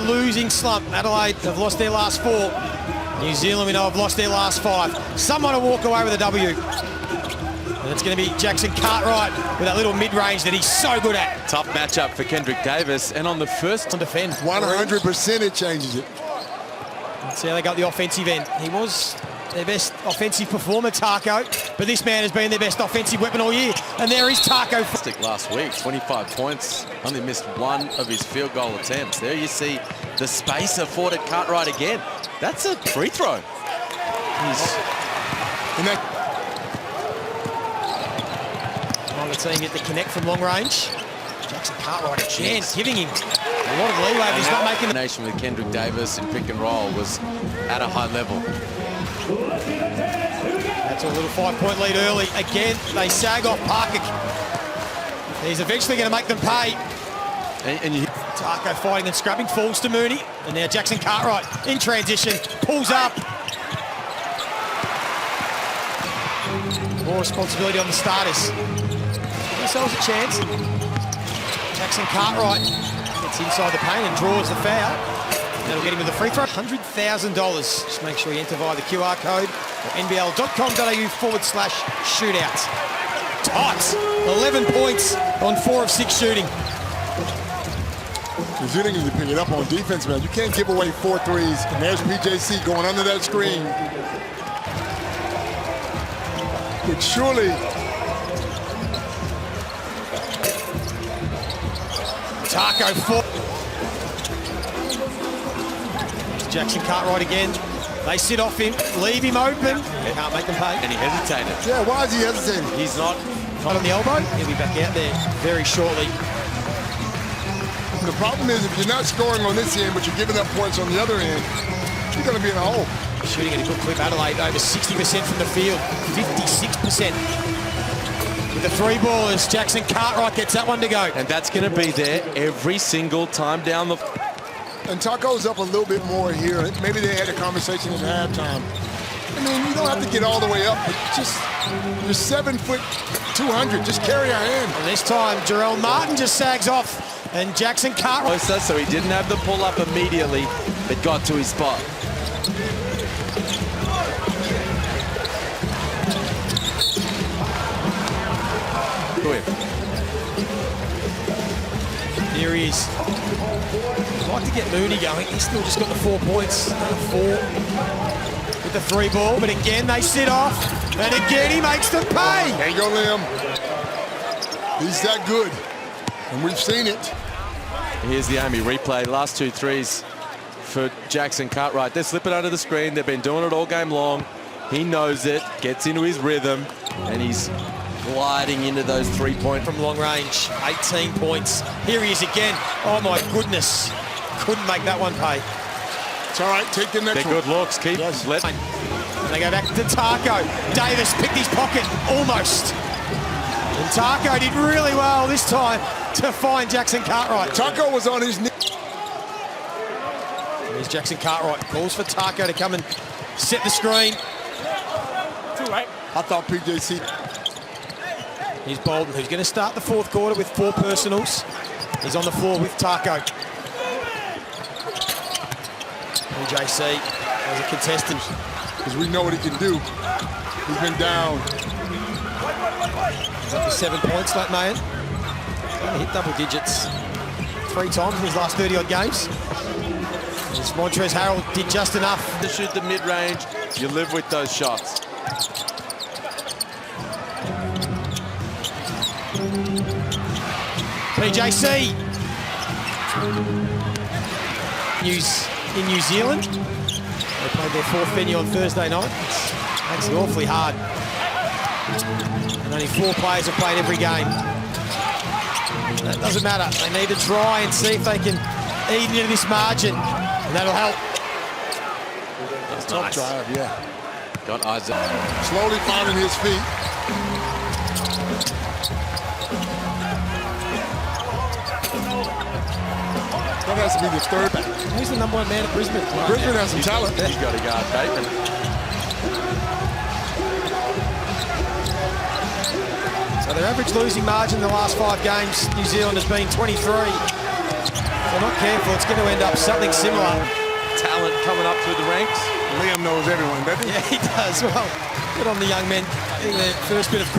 Losing slump. Adelaide have lost their last 4. New Zealand, we know, have lost their last 5. Someone will walk away with a W. And it's going to be Jackson Cartwright with that little mid-range that he's so good at. Tough matchup for Kendrick Davis, and on the first to defend. 100% it changes it. Let's see how they got the offensive end. He was their best offensive performer, Taco, but this man has been their best offensive weapon all year. And there is Taco. Last week, 25 points, only missed 1 of his field goal attempts. There you see the space afforded Cartwright again. That's a free throw. The team get the connect from long range. Jackson Cartwright again, giving him a lot of leeway, but he's not making the combination with Kendrick Davis in pick and roll was at a high level. That's a little 5-point lead early. Again, they sag off Parker. He's eventually going to make them pay. And Taco fighting and scrubbing, falls to Mooney. And now Jackson Cartwright in transition, pulls up. More responsibility on the starters. Themselves a chance. Jackson Cartwright gets inside the paint and draws the foul. That'll get him with the free throw. $100,000. Just make sure you enter via the QR code or nbl.com.au/shootouts. Tight. 11 points on 4 of 6 shooting. New Zealand needs to pick it up on defense, man. You can't give away 4 threes. And there's PJC going under that screen. But surely Taco 4. Jackson Cartwright again. They sit off him, leave him open. They can't make them pay. And he hesitated. Yeah, why is he hesitating? He's not on the elbow. He'll be back out there very shortly. The problem is if you're not scoring on this end, but you're giving up points on the other end, you're going to be in a hole. Shooting at a good clip. Adelaide over 60% from the field, 56%. With the 3 ballers, Jackson Cartwright gets that one to go. And that's going to be there every single time down the... And Taco's up a little bit more here. Maybe they had a conversation at halftime. I mean, you don't have to get all the way up, but just, you're 7 foot 200. Just carry a hand. And this time, Jarrell Martin just sags off. And Jackson Cartwright. So he didn't have the pull-up immediately, but got to his spot. Here he is. I'd like to get Mooney going. He's still just got the 4 points. 4 with the 3 ball, but again they sit off. And again he makes them pay. There you go, Liam. He's that good. And we've seen it. Here's the Army replay. Last 2 threes for Jackson Cartwright. They're slipping under the screen. They've been doing it all game long. He knows it, gets into his rhythm, and he's gliding into those 3-point from long range. 18 points. Here he is again. Oh my goodness. Couldn't make that one pay. It's all right, take the next one. They're good looks. Keep and they go back to Taco. Davis picked his pocket, almost. And Taco did really well this time to find Jackson Cartwright. Taco was on his knee. Here's Jackson Cartwright. Calls for Taco to come and set the screen. Too late. I thought PJC. Here's Bolden, who's going to start the 4th quarter with 4 personals. He's on the floor with Taco. PJC as a contestant. Because we know what he can do. He's been down. He's up to 7 points, that man. He's hit double digits 3 times in his last 30-odd games. As Montrezl Harrell did just enough to shoot the mid-range. You live with those shots. PJC. In New Zealand. They played their 4th venue on Thursday night. Makes it awfully hard. And only 4 players have played every game. That doesn't matter. They need to try and see if they can eat into this margin. And that'll help. That's Top nice. drive, yeah. Got Isaac. Slowly finding his feet. That has to be the 3rd back. Who's the #1 man at Brisbane? Brisbane has some talent. He's got to guard Bateman. So their average losing margin in the last 5 games, New Zealand has been 23. they're not careful, it's going to end up something similar. Talent coming up through the ranks. Liam knows everyone, doesn't he? Yeah, he does. Well, good on the young men. I think the first bit of